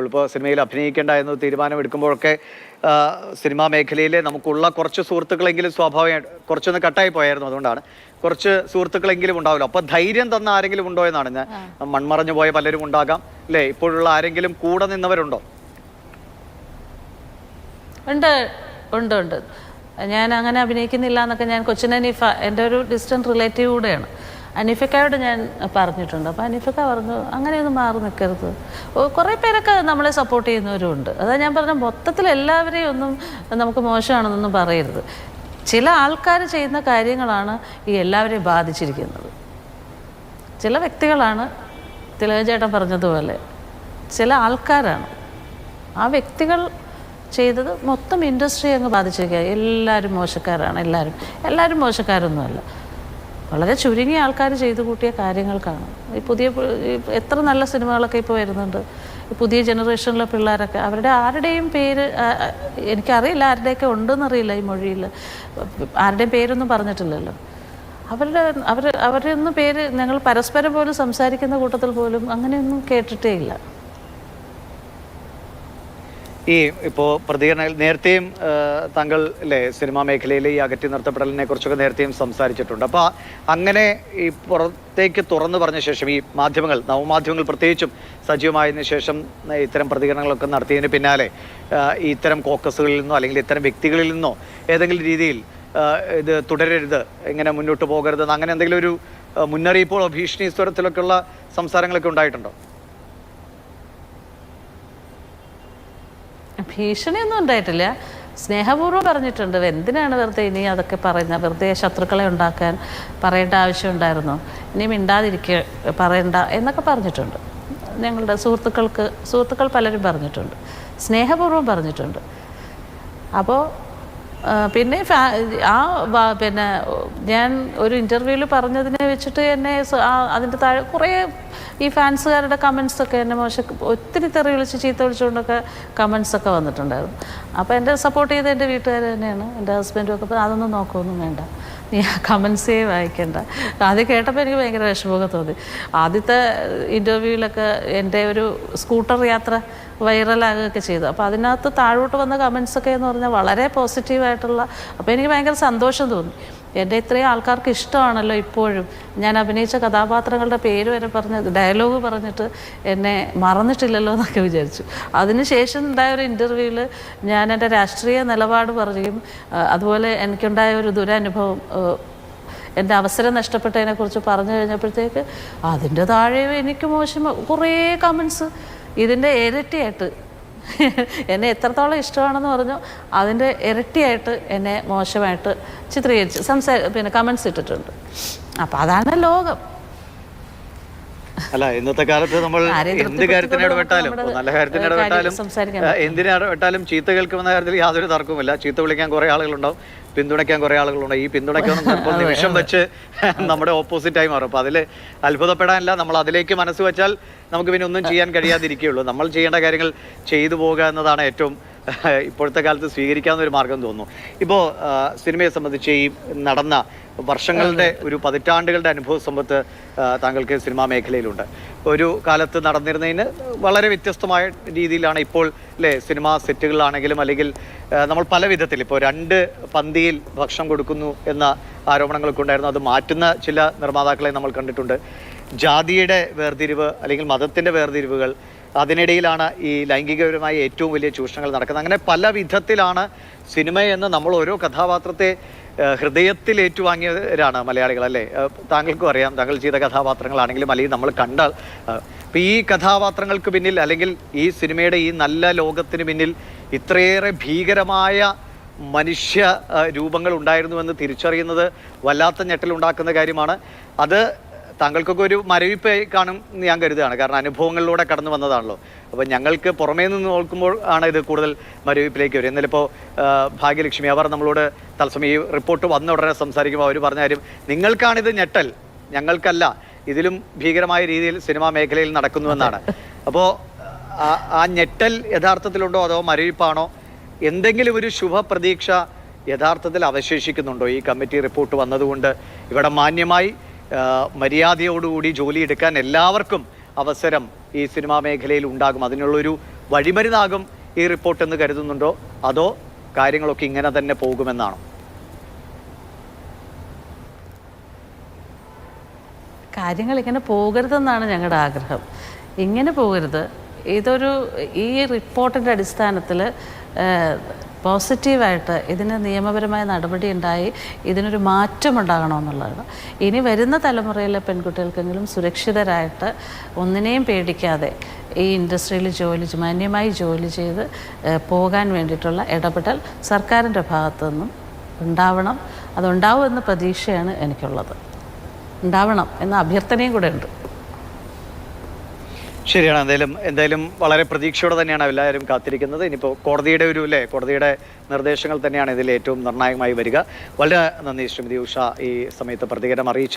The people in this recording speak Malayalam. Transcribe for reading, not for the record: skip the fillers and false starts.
ഇപ്പോൾ സിനിമയിൽ അഭിനയിക്കേണ്ട എന്ന് തീരുമാനമെടുക്കുമ്പോഴൊക്കെ സിനിമാ മേഖലയിൽ നമുക്കുള്ള കുറച്ച് സുഹൃത്തുക്കളെങ്കിലും സ്വാഭാവികമായിട്ട് കുറച്ചൊന്ന് കട്ടായി പോയായിരുന്നു. അതുകൊണ്ടാണ് കുറച്ച് സുഹൃത്തുക്കളെങ്കിലും ഉണ്ടാവില്ല. അപ്പോൾ ധൈര്യം തന്ന ആരെങ്കിലും ഉണ്ടോ എന്നാണ് ഞാൻ. മൺമറഞ്ഞു പോയ പലരും ഉണ്ടാകാം അല്ലേ? ഇപ്പോഴുള്ള ആരെങ്കിലും കൂടെ നിന്നവരുണ്ടോ? ഉണ്ട് ഉണ്ട് ഉണ്ട് ഞാൻ അങ്ങനെ അഭിനയിക്കുന്നില്ല എന്നൊക്കെ ഞാൻ കൊച്ചിൻ അനീഫ, എൻ്റെ ഒരു ഡിസ്റ്റൻറ്റ് റിലേറ്റീവ് കൂടെയാണ്, അനീഫക്കായോട് ഞാൻ പറഞ്ഞിട്ടുണ്ട്. അപ്പോൾ അനീഫക്ക പറഞ്ഞു അങ്ങനെയൊന്നും മാറി നിൽക്കരുത്. കുറേ പേരൊക്കെ നമ്മളെ സപ്പോർട്ട് ചെയ്യുന്നവരും ഉണ്ട്. അതാ ഞാൻ പറഞ്ഞ മൊത്തത്തിൽ എല്ലാവരെയും ഒന്നും നമുക്ക് മോശമാണെന്നൊന്നും പറയരുത്. ചില ആൾക്കാർ ചെയ്യുന്ന കാര്യങ്ങളാണ് ഈ എല്ലാവരെയും ബാധിച്ചിരിക്കുന്നത്. ചില വ്യക്തികളാണ്, തിലകചേട്ടൻ പറഞ്ഞതുപോലെ ചില ആൾക്കാരാണ്. ആ വ്യക്തികൾ ചെയ്തത് മൊത്തം ഇൻഡസ്ട്രി അങ്ങ് ബാധിച്ചിരിക്കുക. എല്ലാവരും മോശക്കാരാണ്. എല്ലാവരും മോശക്കാരൊന്നുമല്ല. വളരെ ചുരുങ്ങിയ ആൾക്കാർ ചെയ്തു കൂട്ടിയ കാര്യങ്ങൾക്കാണ്. ഈ എത്ര നല്ല സിനിമകളൊക്കെ ഇപ്പോൾ വരുന്നുണ്ട്. പുതിയ ജനറേഷനിലെ പിള്ളേരൊക്കെ അവരുടെ ആരുടെയും പേര് എനിക്കറിയില്ല, ആരുടെയൊക്കെ ഉണ്ടെന്നറിയില്ല. ഈ മൊഴിയിൽ ആരുടെയും പേരൊന്നും പറഞ്ഞിട്ടില്ലല്ലോ. അവരുടെ ഒന്നും പേര് ഞങ്ങൾ പരസ്പരം പോലും സംസാരിക്കുന്ന കൂട്ടത്തിൽ പോലും അങ്ങനെയൊന്നും കേട്ടിട്ടേ ഇല്ല. ഈ ഇപ്പോൾ പ്രതികരണങ്ങൾ നേരത്തെയും താങ്കൾ അല്ലേ സിനിമാ മേഖലയിൽ ഈ അകറ്റി നിർത്തപ്പെടലിനെ കുറിച്ചൊക്കെ നേരത്തെയും സംസാരിച്ചിട്ടുണ്ട്. അപ്പോൾ അങ്ങനെ ഈ പുറത്തേക്ക് തുറന്നു പറഞ്ഞ ശേഷം ഈ മാധ്യമങ്ങൾ, നവമാധ്യമങ്ങൾ പ്രത്യേകിച്ചും സജീവമായതിനു ശേഷം ഇത്തരം പ്രതികരണങ്ങളൊക്കെ നടത്തിയതിന് പിന്നാലെ ഇത്തരം കോക്കസുകളിൽ നിന്നോ അല്ലെങ്കിൽ ഇത്തരം വ്യക്തികളിൽ നിന്നോ ഏതെങ്കിലും രീതിയിൽ ഇത് തുടരരുത്, ഇങ്ങനെ മുന്നോട്ട് പോകരുത്, അങ്ങനെ എന്തെങ്കിലും ഒരു മുന്നറിയിപ്പോ ഭീഷണി സ്വരത്തിലൊക്കെയുള്ള സംസാരങ്ങളൊക്കെ ഉണ്ടായിട്ടുണ്ടോ? ഭീഷണിയൊന്നും ഉണ്ടായിട്ടില്ല. സ്നേഹപൂർവ്വം പറഞ്ഞിട്ടുണ്ട്. എന്തിനാണ് വെറുതെ ഇനി അതൊക്കെ പറയുന്നത്? വെറുതെ ശത്രുക്കളെ ഉണ്ടാക്കാൻ പറയേണ്ട ആവശ്യമുണ്ടായിരുന്നോ? ഇനി പറയണ്ട എന്നൊക്കെ പറഞ്ഞിട്ടുണ്ട്. ഞങ്ങളുടെ സുഹൃത്തുക്കൾ പലരും പറഞ്ഞിട്ടുണ്ട്, സ്നേഹപൂർവ്വം പറഞ്ഞിട്ടുണ്ട്. അപ്പോൾ പിന്നെ പിന്നെ ഞാൻ ഒരു ഇൻ്റർവ്യൂവിൽ പറഞ്ഞതിനെ വെച്ചിട്ട് എന്നെ അതിൻ്റെ താഴെ കുറേ ഈ ഫാൻസുകാരുടെ കമൻസൊക്കെ എന്നെ ഒത്തിരി തെറി വിളിച്ച് ചീത്ത വിളിച്ചുകൊണ്ടൊക്കെ കമൻസൊക്കെ വന്നിട്ടുണ്ടായിരുന്നു. അപ്പോൾ എൻ്റെ സപ്പോർട്ട് ചെയ്ത എൻ്റെ വീട്ടുകാർ തന്നെയാണ്, എൻ്റെ ഹസ്ബൻഡും ഒക്കെ. അപ്പോൾ അതൊന്നും നോക്കുകയൊന്നും വേണ്ട, നീ ആ കമൻസേ വായിക്കണ്ട. ആദ്യം കേട്ടപ്പോൾ എനിക്ക് ഭയങ്കര വിഷമമൊക്കെ തോന്നി. ആദ്യത്തെ ഇൻ്റർവ്യൂവിലൊക്കെ എൻ്റെ ഒരു സ്കൂട്ടർ യാത്ര വൈറലാകുകയൊക്കെ ചെയ്തു. അപ്പോൾ അതിനകത്ത് താഴോട്ട് വന്ന കമൻസൊക്കെ എന്ന് പറഞ്ഞാൽ വളരെ പോസിറ്റീവായിട്ടുള്ള. അപ്പോൾ എനിക്ക് ഭയങ്കര സന്തോഷം തോന്നി. എൻ്റെ ഇത്രയും ആൾക്കാർക്ക് ഇഷ്ടമാണല്ലോ ഇപ്പോഴും ഞാൻ അഭിനയിച്ച കഥാപാത്രങ്ങളുടെ പേര് വരെ ഡയലോഗ് പറഞ്ഞിട്ട് എന്നെ മറന്നിട്ടില്ലല്ലോ എന്നൊക്കെ വിചാരിച്ചു. അതിനുശേഷം ഉണ്ടായ ഒരു ഇൻ്റർവ്യൂവിൽ ഞാൻ എൻ്റെ രാഷ്ട്രീയ നിലപാട് പറയുകയും അതുപോലെ എനിക്കുണ്ടായ ഒരു ദുരനുഭവം, എൻ്റെ അവസരം നഷ്ടപ്പെട്ടതിനെക്കുറിച്ച് പറഞ്ഞു കഴിഞ്ഞപ്പോഴത്തേക്ക് അതിൻ്റെ താഴെ എനിക്ക് മോശം കുറേ കമൻസ് ഇതിൻ്റെ ഇരട്ടിയായിട്ട് എന്നെ എത്രത്തോളം ഇഷ്ടമാണെന്ന് പറഞ്ഞു അതിൻ്റെ ഇരട്ടിയായിട്ട് എന്നെ മോശമായിട്ട് ചിത്രീകരിച്ച് പിന്നെ കമൻസ് ഇട്ടിട്ടുണ്ട്. അപ്പം അതാണ് ലോകം. അല്ല, ഇന്നത്തെ കാലത്ത് നമ്മൾ എന്ത് കാര്യത്തിന് ഇടപെട്ടാലും, നല്ല കാര്യത്തിന് ഇടപെട്ടാലും എന്തിനെ ഇടപെട്ടാലും ചീത്ത കേൾക്കുമെന്ന കാര്യത്തിൽ യാതൊരു തർക്കവുമില്ല. ചീത്ത വിളിക്കാൻ കുറേ ആളുകളുണ്ടാവും, പിന്തുണയ്ക്കാൻ കുറേ ആളുകളുണ്ടാവും. ഈ പിന്തുണയ്ക്കൊന്നും ചിലപ്പോൾ നിമിഷം വെച്ച് നമ്മുടെ ഓപ്പോസിറ്റായി മാറും. അപ്പോൾ അതിൽ അത്ഭുതപ്പെടാനില്ല. നമ്മൾ അതിലേക്ക് മനസ്സ് വെച്ചാൽ നമുക്ക് പിന്നെ ഒന്നും ചെയ്യാൻ കഴിയാതിരിക്കുകയുള്ളൂ. നമ്മൾ ചെയ്യേണ്ട കാര്യങ്ങൾ ചെയ്തു പോകുക എന്നതാണ് ഏറ്റവും ഇപ്പോഴത്തെ കാലത്ത് സ്വീകരിക്കാവുന്ന ഒരു മാർഗം തോന്നുന്നു. ഇപ്പോൾ സിനിമയെ സംബന്ധിച്ച് ഈ നടന്ന വർഷങ്ങളുടെ ഒരു പതിറ്റാണ്ടുകളുടെ അനുഭവ സമ്പത്ത് താങ്കൾക്ക് സിനിമാ മേഖലയിലുണ്ട്. ഒരു കാലത്ത് നടന്നിരുന്നതിന് വളരെ വ്യത്യസ്തമായ രീതിയിലാണ് ഇപ്പോൾ അല്ലേ സിനിമാ സെറ്റുകളിലാണെങ്കിലും, അല്ലെങ്കിൽ നമ്മൾ പല വിധത്തിൽ ഇപ്പോൾ 2 പന്തിയിൽ ഭക്ഷണം കൊടുക്കുന്നു എന്ന ആരോപണങ്ങളൊക്കെ ഉണ്ടായിരുന്നു. അത് മാറ്റുന്ന ചില നിർമ്മാതാക്കളെ നമ്മൾ കണ്ടിട്ടുണ്ട്. ജാതിയുടെ വേർതിരിവ് അല്ലെങ്കിൽ മതത്തിൻ്റെ വേർതിരിവുകൾ, അതിനിടയിലാണ് ഈ ലൈംഗികപരമായ ഏറ്റവും വലിയ ചൂഷണങ്ങൾ നടക്കുന്നത്. അങ്ങനെ പല വിധത്തിലാണ് സിനിമയെന്ന് നമ്മൾ ഓരോ കഥാപാത്രത്തെ ഹൃദയത്തിൽ ഏറ്റുവാങ്ങിയവരാണ് മലയാളികൾ അല്ലേ? താങ്കൾക്കും അറിയാം, താങ്കൾ ചെയ്ത കഥാപാത്രങ്ങളാണെങ്കിലും അല്ലെങ്കിൽ നമ്മൾ കണ്ട ഇപ്പം ഈ കഥാപാത്രങ്ങൾക്ക് പിന്നിൽ അല്ലെങ്കിൽ ഈ സിനിമയുടെ ഈ നല്ല ലോകത്തിന് പിന്നിൽ ഇത്രയേറെ ഭീകരമായ മനുഷ്യ രൂപങ്ങൾ ഉണ്ടായിരുന്നുവെന്ന് തിരിച്ചറിയുന്നത് വല്ലാത്ത ഞെട്ടലുണ്ടാക്കുന്ന കാര്യമാണ്. അത് താങ്കൾക്കൊക്കെ ഒരു മരവിപ്പ് കാണും ഞാൻ കരുതുകയാണ്. കാരണം അനുഭവങ്ങളിലൂടെ കടന്നു വന്നതാണല്ലോ. അപ്പോൾ ഞങ്ങൾക്ക് പുറമേ നിന്ന് നോക്കുമ്പോൾ ആണ് ഇത് കൂടുതൽ മരവിപ്പിലേക്ക് വരും. ഇന്നലിപ്പോൾ ഭാഗ്യലക്ഷ്മി അവർ നമ്മളോട് തത്സമയം ഈ റിപ്പോർട്ട് വന്ന ഉടനെ സംസാരിക്കുമ്പോൾ അവർ പറഞ്ഞ കാര്യം, നിങ്ങൾക്കാണിത് ഞെട്ടൽ, ഞങ്ങൾക്കല്ല, ഇതിലും ഭീകരമായ രീതിയിൽ സിനിമാ മേഖലയിൽ നടക്കുന്നുവെന്നാണ്. അപ്പോൾ ആ ഞെട്ടൽ യഥാർത്ഥത്തിലുണ്ടോ അതോ മരവിപ്പാണോ? എന്തെങ്കിലും ഒരു ശുഭപ്രതീക്ഷ യഥാർത്ഥത്തിൽ അവശേഷിക്കുന്നുണ്ടോ? ഈ കമ്മിറ്റി റിപ്പോർട്ട് വന്നതുകൊണ്ട് ഇവിടെ മാന്യമായി മര്യാദയോടുകൂടി ജോലിയെടുക്കാൻ എല്ലാവർക്കും അവസരം ഈ സിനിമാ മേഖലയിൽ ഉണ്ടാകും. അതിനുള്ളൊരു വഴിമരുന്നാകും ഈ റിപ്പോർട്ട് എന്ന് കരുതുന്നുണ്ടോ, അതോ കാര്യങ്ങളൊക്കെ ഇങ്ങനെ തന്നെ പോകുമെന്നാണോ? കാര്യങ്ങൾ ഇങ്ങനെ പോകരുതെന്നാണ് ഞങ്ങളുടെ ആഗ്രഹം. ഇങ്ങനെ പോകരുത്. ഈ റിപ്പോർട്ടിൻ്റെ അടിസ്ഥാനത്തിൽ പോസിറ്റീവായിട്ട് ഇതിന് നിയമപരമായ നടപടി ഉണ്ടായി ഇതിനൊരു മാറ്റമുണ്ടാകണമെന്നുള്ളതാണ്. ഇനി വരുന്ന തലമുറയിലെ പെൺകുട്ടികൾക്കെങ്കിലും സുരക്ഷിതരായിട്ട് ഒന്നിനെയും പേടിക്കാതെ ഈ ഇൻഡസ്ട്രിയിൽ മാന്യമായി ജോലി ചെയ്ത് പോകാൻ വേണ്ടിയിട്ടുള്ള ഇടപെടൽ സർക്കാരിൻ്റെ ഭാഗത്തു നിന്നും ഉണ്ടാവണം. അതുണ്ടാവുമെന്ന പ്രതീക്ഷയാണ് എനിക്കുള്ളത്. ഉണ്ടാവണം എന്ന അഭ്യർത്ഥനയും കൂടെ ഉണ്ട്. ശരിയാണ്. എന്തായാലും വളരെ പ്രതീക്ഷയോടെ തന്നെയാണ് എല്ലാവരും കാത്തിരിക്കുന്നത്. ഇനിയിപ്പോൾ കോടതിയുടെ നിർദ്ദേശങ്ങൾ തന്നെയാണ് ഇതിൽ ഏറ്റവും നിർണായകമായി വരിക. വളരെ നന്ദി ശ്രീമതി ഉഷ ഈ സമയത്ത് പ്രതികരണം അറിയിച്ചു.